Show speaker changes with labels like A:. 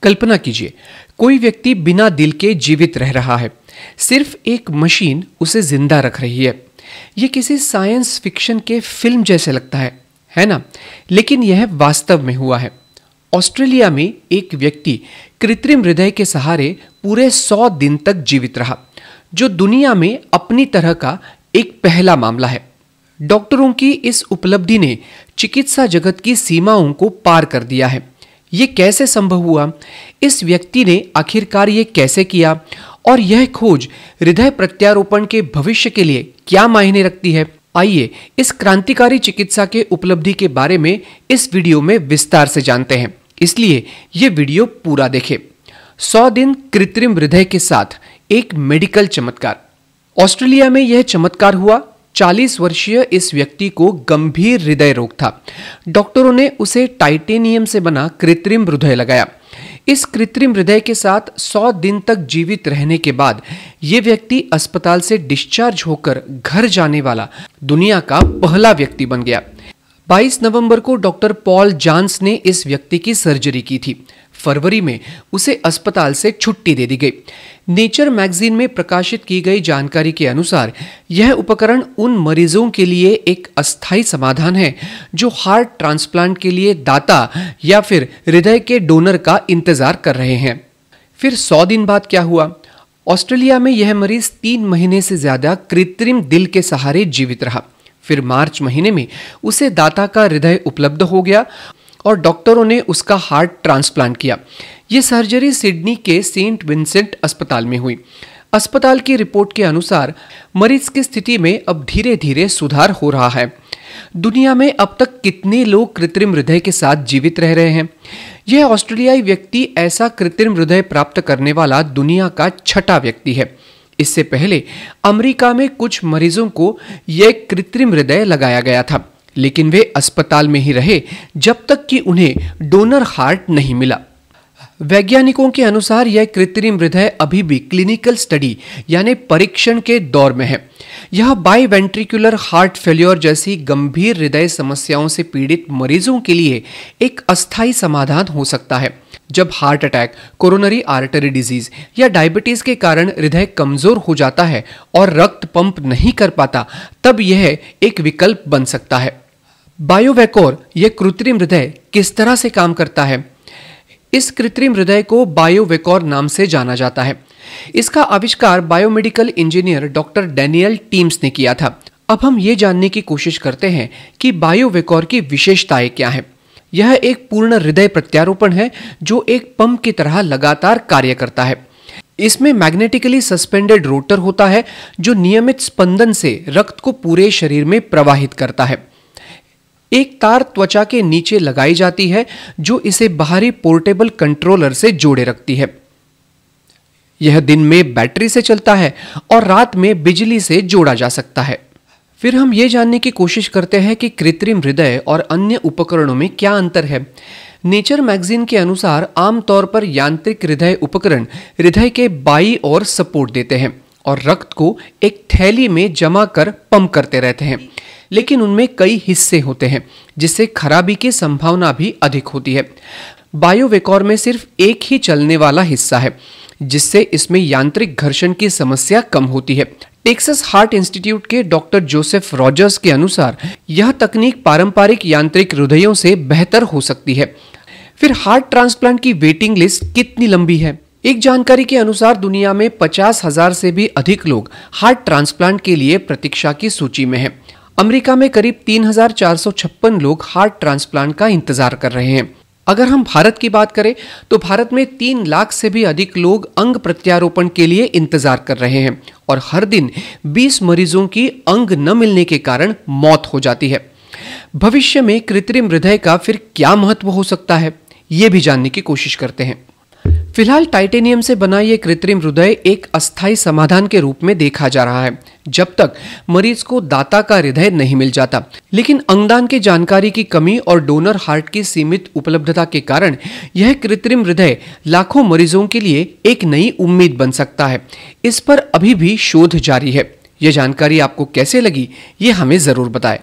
A: कल्पना कीजिए, कोई व्यक्ति बिना दिल के जीवित रह रहा है। सिर्फ एक मशीन उसे जिंदा रख रही है। यह किसी साइंस फिक्शन के फिल्म जैसे लगता है ना? लेकिन यह वास्तव में हुआ है। ऑस्ट्रेलिया में एक व्यक्ति कृत्रिम हृदय के सहारे पूरे 100 दिन तक जीवित रहा, जो दुनिया में अपनी तरह का एक पहला मामला है। डॉक्टरों की इस उपलब्धि ने चिकित्सा जगत की सीमाओं को पार कर दिया है। ये कैसे संभव हुआ? इस व्यक्ति ने आखिरकार ये कैसे किया? और यह खोज हृदय प्रत्यारोपण के भविष्य के लिए क्या मायने रखती है? आइए इस क्रांतिकारी चिकित्सा के उपलब्धि के बारे में इस वीडियो में विस्तार से जानते हैं। इसलिए यह वीडियो पूरा देखें। 100 दिन कृत्रिम हृदय के साथ एक मेडिकल चमत्कार। ऑस्ट्रेलिया में यह चमत्कार हुआ। 40 वर्षीय इस व्यक्ति को गंभीर हृदय रोग था। डॉक्टरों ने उसे टाइटेनियम से बना कृत्रिम हृदय लगाया। इस कृत्रिम हृदय के साथ 100 दिन तक जीवित रहने के बाद यह व्यक्ति अस्पताल से डिस्चार्ज होकर घर जाने वाला दुनिया का पहला व्यक्ति बन गया। 22 नवंबर को डॉक्टर पॉल जानस ने इस व्यक्ति की सर्जरी की थी। फरवरी में उसे अस्पताल से छुट्टी दे दी गई। नेचर मैगजीन में प्रकाशित की गई जानकारी के अनुसार यह उपकरण उन मरीजों के लिए एक अस्थायी समाधान है जो हार्ट ट्रांसप्लांट के लिए दाता या फिर हृदय के डोनर का इंतजार कर रहे हैं। फिर 100 दिन बाद क्या हुआ? ऑस्ट्रेलिया में यह मरीज 3 महीने से ज्यादा कृत्रिम दिल के सहारे जीवित रहा। फिर मार्च महीने में उसे दाता का हृदय उपलब्ध हो गया और डॉक्टरों ने उसका हार्ट ट्रांसप्लांट किया। यह सर्जरी सिडनी के सेंट विंसेंट अस्पताल में हुई। अस्पताल की रिपोर्ट के अनुसार मरीज की स्थिति में अब धीरे धीरे सुधार हो रहा है। दुनिया में अब तक कितने लोग कृत्रिम हृदय के साथ जीवित रह रहे हैं? यह ऑस्ट्रेलियाई व्यक्ति ऐसा कृत्रिम हृदय प्राप्त करने वाला दुनिया का 6ठा व्यक्ति है। इससे पहले अमेरिका में कुछ मरीजों को यह कृत्रिम हृदय लगाया गया था, लेकिन वे अस्पताल में ही रहे जब तक कि उन्हें डोनर हार्ट नहीं मिला। वैज्ञानिकों के अनुसार यह कृत्रिम हृदय अभी भी क्लिनिकल स्टडी यानी परीक्षण के दौर में है। यह बाईवेंट्रिकुलर हार्ट फेल्योर जैसी गंभीर हृदय समस्याओं से पीड़ित मरीजों के लिए एक अस्थायी समाधान हो सकता है। जब heart attack, coronary artery disease या डायबिटीज के कारण हृदय कमजोर हो जाता है और रक्त पंप नहीं कर पाता, तब यह एक विकल्प बन सकता है। बायोवेकोर यह कृत्रिम हृदय किस तरह से काम करता है? इस कृत्रिम हृदय को बायोवेकोर नाम से जाना जाता है। इसका आविष्कार biomedical engineer doctor Daniel teams ने किया था। अब हम ये जानने की कोशिश करते हैं कि बायोवेकोर की विशेषताएं क्या हैं। यह एक पूर्ण हृदय प्रत्यारोपण है जो एक पंप की तरह लगातार कार्य करता है। इसमें मैग्नेटिकली सस्पेंडेड रोटर होता है जो नियमित स्पंदन से रक्त को पूरे शरीर में प्रवाहित करता है। एक तार त्वचा के नीचे लगाई जाती है जो इसे बाहरी पोर्टेबल कंट्रोलर से जोड़े रखती है। यह दिन में बैटरी से चलता है और रात में बिजली से जोड़ा जा सकता है। फिर हम ये जानने की कोशिश करते हैं कि कृत्रिम हृदय और अन्य उपकरणों में क्या अंतर है। नेचर मैगजीन के अनुसार आमतौर पर यांत्रिक हृदय उपकरण हृदय के बाईं ओर सपोर्ट देते हैं और रक्त को एक थैली में जमा कर पंप करते रहते हैं, लेकिन उनमें कई हिस्से होते हैं जिससे खराबी की संभावना भी अधिक होती है। बायोवेकोर में सिर्फ एक ही चलने वाला हिस्सा है, जिससे इसमें यांत्रिक घर्षण की समस्या कम होती है। टेक्सास हार्ट इंस्टीट्यूट के डॉक्टर जोसेफ रॉजर्स के अनुसार यह तकनीक पारंपरिक यांत्रिक हृदयों से बेहतर हो सकती है। फिर हार्ट ट्रांसप्लांट की वेटिंग लिस्ट कितनी लंबी है? एक जानकारी के अनुसार दुनिया में 50,000 से भी अधिक लोग हार्ट ट्रांसप्लांट के लिए प्रतीक्षा की सूची में हैं। अमेरिका में करीब 3,456 लोग हार्ट ट्रांसप्लांट का इंतजार कर रहे हैं। अगर हम भारत की बात करें तो भारत में 3 लाख से भी अधिक लोग अंग प्रत्यारोपण के लिए इंतजार कर रहे हैं और हर दिन 20 मरीजों की अंग न मिलने के कारण मौत हो जाती है। भविष्य में कृत्रिम हृदय का फिर क्या महत्व हो सकता है, ये भी जानने की कोशिश करते हैं। फिलहाल टाइटेनियम से बना यह कृत्रिम हृदय एक अस्थायी समाधान के रूप में देखा जा रहा है जब तक मरीज को दाता का हृदय नहीं मिल जाता। लेकिन अंगदान की जानकारी की कमी और डोनर हार्ट की सीमित उपलब्धता के कारण यह कृत्रिम हृदय लाखों मरीजों के लिए एक नई उम्मीद बन सकता है। इस पर अभी भी शोध जारी है। यह जानकारी आपको कैसे लगी, ये हमें जरूर बताएं।